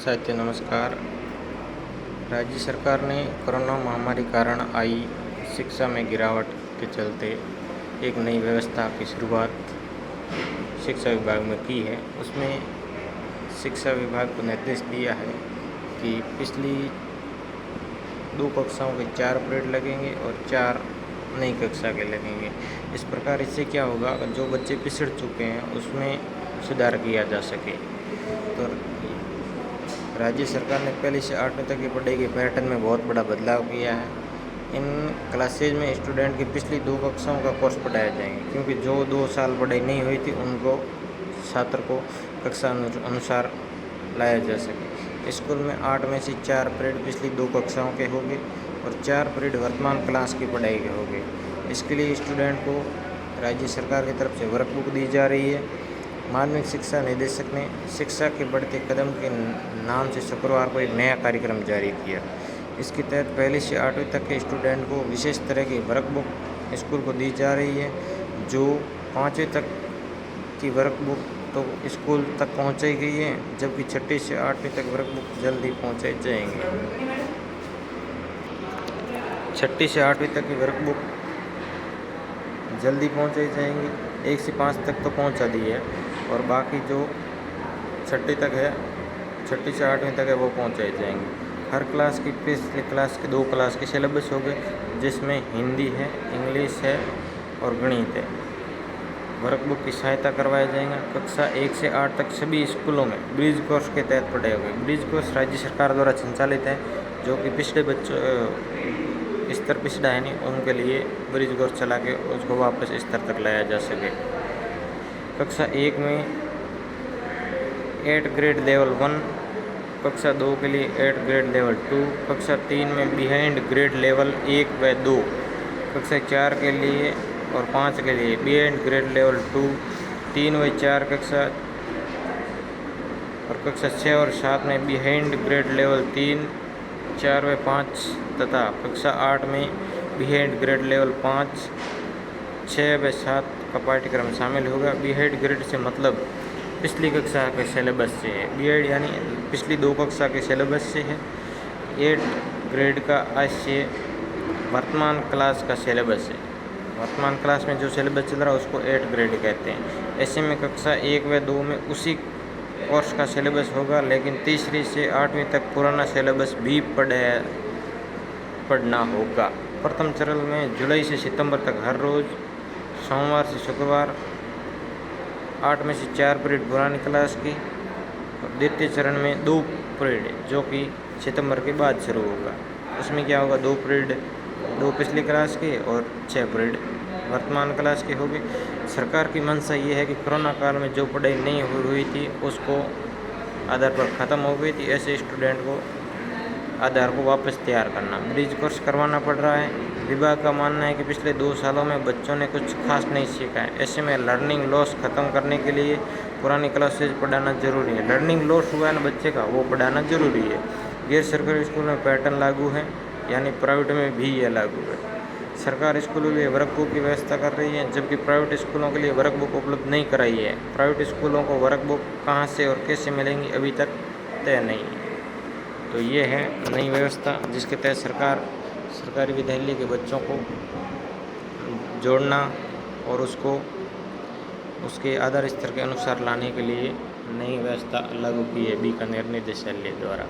साहित्य नमस्कार। राज्य सरकार ने कोरोना महामारी कारण आई शिक्षा में गिरावट के चलते एक नई व्यवस्था की शुरुआत शिक्षा विभाग में की है। उसमें शिक्षा विभाग को निर्देश दिया है कि पिछली 2 कक्षाओं के 4 पीरियड लगेंगे और 4 नई कक्षा के लगेंगे। इस प्रकार इससे क्या होगा, अगर जो बच्चे पिछड़ चुके हैं उसमें सुधार किया जा सके। तो राज्य सरकार ने पहली से 8वीं तक की पढ़ाई के पैटर्न में बहुत बड़ा बदलाव किया है। इन क्लासेज में स्टूडेंट की पिछली 2 कक्षाओं का कोर्स पढ़ाया जाएंगे, क्योंकि जो 2 साल पढ़ाई नहीं हुई थी उनको छात्र को कक्षा अनुसार लाया जा सके। स्कूल में 8 में से 4 पीरियड पिछली 2 कक्षाओं के होंगे और 4 पीरियड वर्तमान क्लास की पढ़ाई के होंगे। इसके लिए स्टूडेंट को राज्य सरकार की तरफ से वर्कबुक दी जा रही है। माध्यमिक शिक्षा निदेशक ने शिक्षा के बढ़ते कदम के नाम से शुक्रवार को एक नया कार्यक्रम जारी किया। इसके तहत पहली से 8वीं तक के स्टूडेंट को विशेष तरह की वर्कबुक स्कूल को दी जा रही है। जो 5वीं तक की वर्कबुक तो स्कूल तक पहुंचाई गई है, जबकि 6ठी से 8वीं तक वर्कबुक जल्दी पहुंचाई जाएंगी। 6ठी से 8वीं तक की वर्कबुक जल्दी पहुंचाई जाएंगी। 1 से 5 तक तो पहुंचा दी है और बाकी जो 6ठी तक है, 6ठी से 8वीं तक है, वो पहुंचाई जाएंगी। हर क्लास की पिछले क्लास के 2 क्लास के सिलेबस हो गए, जिसमें हिंदी है, इंग्लिश है और गणित है। वर्कबुक की सहायता करवाया जाएगा। कक्षा 1 से 8 तक सभी स्कूलों में ब्रिज कोर्स के तहत पढ़ाए हुए। ब्रिज कोर्स राज्य सरकार द्वारा संचालित है, जो कि पिछले बच्चों स्तर पिछड़ा है नहीं, उनके लिए ब्रिज कोर्स चला के उसको वापस स्तर तक लाया जा सके। कक्षा 1 में 8 ग्रेड लेवल 1, कक्षा 2 के लिए 8 ग्रेड लेवल 2, कक्षा 3 में बिहाइंड ग्रेड लेवल 1 व 2, कक्षा 4 के लिए और 5 के लिए बिहाइंड ग्रेड लेवल 2, 3 व 4 कक्षा और कक्षा 6 और 7 में बिहाइंड ग्रेड लेवल 3, 4 व 5 तथा कक्षा 8 में बिहाइंड ग्रेड लेवल 5, 6 व 7 का पाठ्यक्रम शामिल होगा। बिहाइंड ग्रेड से मतलब पिछली कक्षा के सिलेबस से है। बिहाइंड यानी पिछली 2 कक्षा के सिलेबस से है। 8 ग्रेड का आज से वर्तमान क्लास का सिलेबस है। वर्तमान क्लास में जो सिलेबस चल रहा है उसको 8 ग्रेड कहते हैं। ऐसे में कक्षा 1 व 2 में उसी कोर्स का सिलेबस होगा, लेकिन तीसरी से 8वीं तक पुराना सिलेबस भी पढ़ना होगा। प्रथम चरण में जुलाई से सितंबर तक हर रोज़ सोमवार से शुक्रवार 8 में से 4 पीरियड पुरानी क्लास की और द्वितीय चरण में 2 पीरियड, जो कि सितंबर के बाद शुरू होगा। उसमें क्या होगा, 2 पीरियड 2 पिछली क्लास के और 6 पीरियड वर्तमान क्लास के होंगे। सरकार की मंशा ये है कि कोरोना काल में जो पढ़ाई नहीं हुई थी उसको आधार पर ख़त्म हो गई थी, ऐसे स्टूडेंट को आधार को वापस तैयार करना, ब्रिज कोर्स करवाना पड़ रहा है। विभाग का मानना है कि पिछले 2 सालों में बच्चों ने कुछ खास नहीं सीखा है। ऐसे में लर्निंग लॉस ख़त्म करने के लिए पुरानी क्लासेज पढ़ाना जरूरी है। लर्निंग लॉस हुआ है ना बच्चे का, वो पढ़ाना जरूरी है। गैर सरकारी स्कूल में पैटर्न लागू है, यानी प्राइवेट में भी यह लागू है। सरकार स्कूलों के लिए वर्कबुक की व्यवस्था कर रही है, जबकि प्राइवेट स्कूलों के लिए वर्कबुक उपलब्ध नहीं कराई है। प्राइवेट स्कूलों को वर्कबुक कहाँ से और कैसे मिलेंगी अभी तक तय नहीं है। तो ये है नई व्यवस्था, जिसके तहत सरकारी विद्यालय के बच्चों को जोड़ना और उसको उसके आधार स्तर के अनुसार लाने के लिए नई व्यवस्था लागू की है बीकानेर निदेशालय द्वारा।